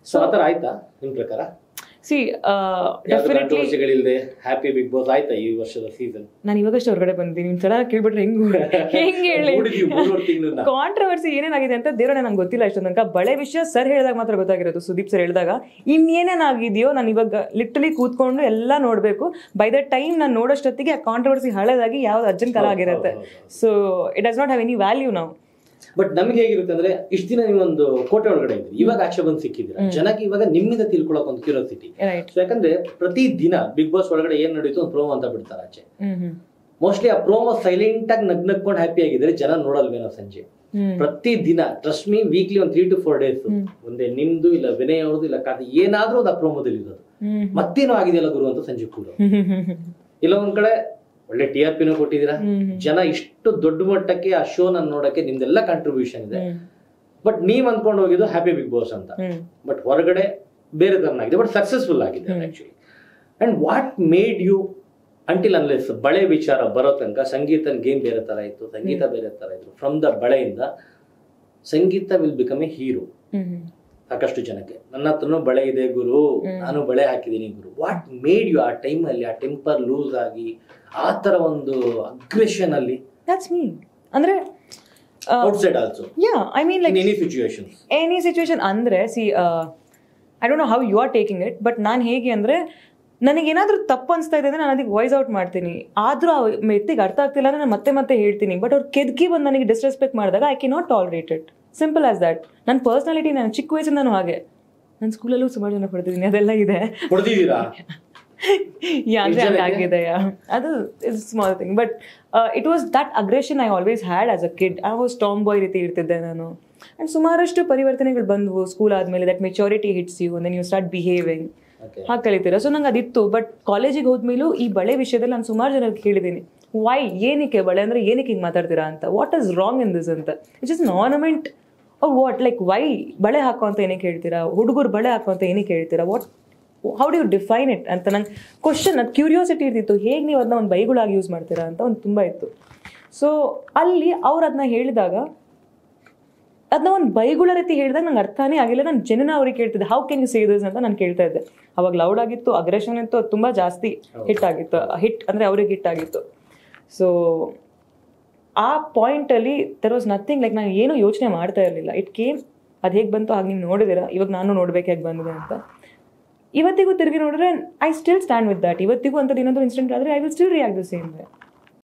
So ಆ ಥರ ಆಯ್ತಾ ನಿಮ್ಮ ಪ್ರಕಾರ? See definitely happy Bigg Boss ಆಯ್ತಾ ಈ ವರ್ಷದ ಸೀಸನ್? ನಾನು ಇವಾಗಷ್ಟು ಹೊರಗಡೆ ಬಂದಿದ್ದೀನಿ, ನಿಮ್ ಸಲ ಕೇಳ್ಬಿಟ್ರೆ ಹೆಂಗ್ ಹೇಳಿ ಕಾಂಟ್ರವರ್ಸಿ ಏನೇನಾಗಿದೆ ಅಂತ ದೇವರೇ ನಂಗೆ ಗೊತ್ತಿಲ್ಲ ಇಷ್ಟೊಂದು ತನಕ. ಬಳೆ ವಿಷಯ ಸರ್ ಹೇಳಿದಾಗ ಮಾತ್ರ ಗೊತ್ತಾಗಿರೋದು, ಸುದೀಪ್ ಸರ್ ಹೇಳಿದಾಗ. ಇನ್ನೇನೇನಾಗಿದೆಯೋ ನಾನು ಇವಾಗ ಲಿಟ್ರಲಿ ಕೂತ್ಕೊಂಡು ಎಲ್ಲ ನೋಡ್ಬೇಕು. ಬೈ ದ ಟೈಮ್ ನಾನು ನೋಡೋಷ್ಟೊತ್ತಿಗೆ ಆ ಕಾಂಟ್ರವರ್ಸಿ ಹಳೆದಾಗಿ ಯಾವ್ದು ಅರ್ಜೆಂಟ್ ಕಾಲ ಆಗಿರುತ್ತೆ. So it does not have any value ನಾವು. ಬಟ್ ನಮ್ಗೆ ಹೇಗಿರುತ್ತೆ ಅಂದ್ರೆ, ಇಷ್ಟ ದಿನ ನೀವೊಂದು ಕೋಟೆ ಒಳಗಡೆ ಇದ್ರಿ, ಇವಾಗ ಆಚೆ ಬಂದು ಸಿಕ್ಕಿದ್ದೀರಾ, ಜನಕ್ಕೆ ಇವಾಗ ನಿಮ್ಮಿಂದ ತಿಳ್ಕೊಳಕ್ ಒಂದು ಕ್ಯೂರಿಯಾಸಿಟಿ. ಯಾಕಂದ್ರೆ ಪ್ರತಿ ದಿನ ಬಿಗ್ ಬಾಸ್ ಒಳಗಡೆ ಏನ್ ನಡೀತು ಒಂದು ಪ್ರೋಮೋ ಅಂತ ಬಿಡ್ತಾರೆ ಆಚೆ. ಮೋಸ್ಟ್ಲಿ ಆ ಪ್ರೋಮೋ ಸೈಲೆಂಟ್ ಆಗಿ ನಗ್ನಕ್ಕೊಂಡು ಹ್ಯಾಪಿ ಆಗಿದ್ರೆ ಜನ ನೋಡಲ್ವೇನೋ ಸಂಜೆ. ಪ್ರತಿ ದಿನ ಟ್ರಸ್ಟ್ ಮೀ, ವೀಕ್ಲಿ ಒಂದು 3 to 4 days ಒಂದೇ ನಿಮ್ದು ಇಲ್ಲ ವಿನಯ್ ಅವ್ರದ್ದು ಇಲ್ಲ ಖಾತೆ ಏನಾದ್ರೂ ಅದು ಆ ಪ್ರೋಮೋದಲ್ಲಿ ಇರೋದು. ಮತ್ತೇನೋ ಆಗಿದೆಯಲ್ಲ ಗುರು ಅಂತ ಸಂಜೆ ಕೂಡ ಇಲ್ಲ ಒಂದ್ ಕಡೆ ಒಳ್ಳೆ TRPನೂ ಕೊಟ್ಟಿದ್ದೀರಾ. ಜನ ಇಷ್ಟು ದೊಡ್ಡ ಮಟ್ಟಕ್ಕೆ ಆ ಶೋನ ನೋಡಕ್ಕೆ ನಿಮ್ದೆಲ್ಲ ಕಾಂಟ್ರಿಬ್ಯೂಷನ್ ಇದೆ. ಬಟ್ ನೀವ್ ಅನ್ಕೊಂಡು ಹೋಗಿದ್ದು ಹ್ಯಾಪಿ ಬಿಗ್ ಬಾಸ್ ಅಂತ, ಬಟ್ ಹೊರಗಡೆ ಬೇರೆ ತರನಾಗಿದೆ, ಬಟ್ ಸಕ್ಸಸ್ಫುಲ್ ಆಗಿದೆ actually. And what made you until unless ಬಳೆ ವಿಚಾರ ಬರೋ ತನಕ ಸಂಗೀತ ಗೇಮ್ ಬೇರೆ ತರ ಇತ್ತು, ಸಂಗೀತ ಬೇರೆ ತರ ಇತ್ತು. ಫ್ರಮ್ ದ ಬಳೆಯಿಂದ Sangeetha will become a hero ಸಾಕಷ್ಟು ಜನಕ್ಕೆ. ನನ್ನ ಹತ್ರನೂ ಬಳೆ ಇದೆ ಗುರು, ನಾನು ಬಳೆ ಹಾಕಿದ್ದೀನಿ ಗುರು. ವಾಟ್ ಮೇಡ್ ಯು ಆ ಟೈಮ್ ಅಲ್ಲಿ ಆ ಟೆಂಪರ್ ಲೂಸ್ ಆಗಿ ಆ ತರ ಒಂದು ಅಗ್ರೆಷನ್ ಅಲ್ಲಿ? That's me. ಅಂದ್ರೆ outside also, ya I mean like any situation ಅಂದ್ರೆ see I don't know how you are taking it, but ನಾನು ಹೇಗೆ ಅಂದ್ರೆ ನನಗೇನಾದ್ರೂ ತಪ್ಪು ಅನಿಸ್ತಾ ಇದೆ ಅಂದ್ರೆ ನಾನು ಅದಕ್ಕೆ ವಾಯ್ಸ್ ಔಟ್ ಮಾಡ್ತೀನಿ. ಆದ್ರೂ ಆ ವ್ಯಕ್ತಿಗೆ ಅರ್ಥ ಆಗ್ತಿಲ್ಲ ಅಂದ್ರೆ ನಾನು ಮತ್ತೆ ಹೇಳ್ತೀನಿ. ಬಟ್ ಅವ್ರು ಕೆದ್ಕಿ ಬಂದು ನನಗೆ ಡಿಸ್ರೆಸ್ಪೆಕ್ಟ್ ಮಾಡಿದಾಗ I can not tolerate it. Simple as that. ನನ್ನ ಪರ್ಸನಾಲಿಟಿ, ನಾನು ಚಿಕ್ಕ ವಯಸ್ಸಿಂದ ಹಾಗೆ. ನನ್ನ ಸ್ಕೂಲಲ್ಲೂ ಸುಮಾರು ಜನ ಪಡ್ತಿದ್ದೀನಿ, ಅದೆಲ್ಲ ಇದೆ. ಆಗಿದೆ ಅದು is small thing. But it was that aggression I always had as a kid. I was tomboy ರೀತಿ ಇರ್ತಿದ್ದೆ ನಾನು. ಅಂಡ್ ಸುಮಾರಷ್ಟು ಪರಿವರ್ತನೆಗಳು ಬಂದವು ಸ್ಕೂಲ್ ಆದ್ಮೇಲೆ. That maturity hits you, then you start behaving, ಹಾಗೆ ಕಲಿತೀರಾ. ಸೊ ನಂಗೆ ಅದಿತ್ತು. ಬಟ್ ಕಾಲೇಜಿಗೆ ಹೋದ್ಮೇಲೂ ಈ ಬಳೆ ವಿಷಯದಲ್ಲಿ ನಾನು ಸುಮಾರು ಜನಕ್ಕೆ ಕೇಳಿದ್ದೀನಿ, ವೈ, ಏನಕ್ಕೆ ಬಳೆ ಅಂದ್ರೆ ಏನಕ್ಕೆ ಹಿಂಗೆ ಮಾತಾಡ್ತೀರಾ ಅಂತ, what is wrong in this ಅಂತ. It's is an ornament or what, like why ಬಳೆ ಹಾಕೋ ಅಂತ ಏನಕ್ಕೆ ಹೇಳ್ತೀರಾ, ಹುಡುಗರು ಬಳೆ ಹಾಕೋ ಅಂತ ಏನಕ್ಕೆ ಹೇಳ್ತೀರಾ, what, how do you define it ಅಂತ ನಂಗೆ ಕ್ವಶನ್, ಅದು ಕ್ಯೂರಿಯಾಸಿಟಿ ಇರ್ತಿತ್ತು. ಹೇಗೆ ನೀವು ಅದನ್ನ ಒಂದು ಬೈಗಳಾಗಿ ಯೂಸ್ ಮಾಡ್ತೀರಾ ಅಂತ ಒಂದು ತುಂಬ ಇತ್ತು. ಸೊ ಅಲ್ಲಿ ಅವ್ರು ಅದನ್ನ ಹೇಳಿದಾಗ, ಅದನ್ನ ಒಂದು ಬೈಗುಳ ರೀತಿ ಹೇಳಿದಾಗ ನಂಗೆ ಅರ್ಥನೇ ಆಗಿಲ್ಲ. ನಾನು ಜನನ ಅವ್ರಿಗೆ ಕೇಳ್ತಿದ್ದೆ, how can you say this ಅಂತ ನಾನು ಕೇಳ್ತಾ ಇದ್ದೆ. ಅವಾಗ ಲೌಡ್ ಆಗಿತ್ತು, ಅಗ್ರೆಷನ್ ಇತ್ತು, ಅದು ತುಂಬ ಜಾಸ್ತಿ ಹಿಟ್ ಆಗಿತ್ತು. ಹಿಟ್ ಅಂದರೆ ಅವ್ರಿಗೆ ಹಿಟ್ ಆಗಿತ್ತು. ಸೊ ಆ ಪಾಯಿಂಟಲ್ಲಿ ದೆರ್ ವಾಸ್ ನಥಿಂಗ್, ಲೈಕ್ ನಾನು ಏನೂ ಯೋಚನೆ ಮಾಡ್ತಾ ಇರಲಿಲ್ಲ. ಇಟ್ ಕೇಮ್, ಅದು ಹೇಗೆ ಬಂತು ಹಾಗೆ ನೀವು ನೋಡಿದ್ದೀರಾ. ಇವಾಗ ನಾನು ನೋಡ್ಬೇಕು ಹೇಗೆ ಬಂದಿದೆ ಅಂತ. ಇವತ್ತಿಗೂ ತಿರುಗಿ ನೋಡಿದ್ರೆ I still stand with that. ಇವತ್ತಿಗೂ ಅಂಥದ್ದು ಏನಾದರೂ ಇನ್ಸಿಡೆಂಟ್ ಆದರೆ I will still react the same way.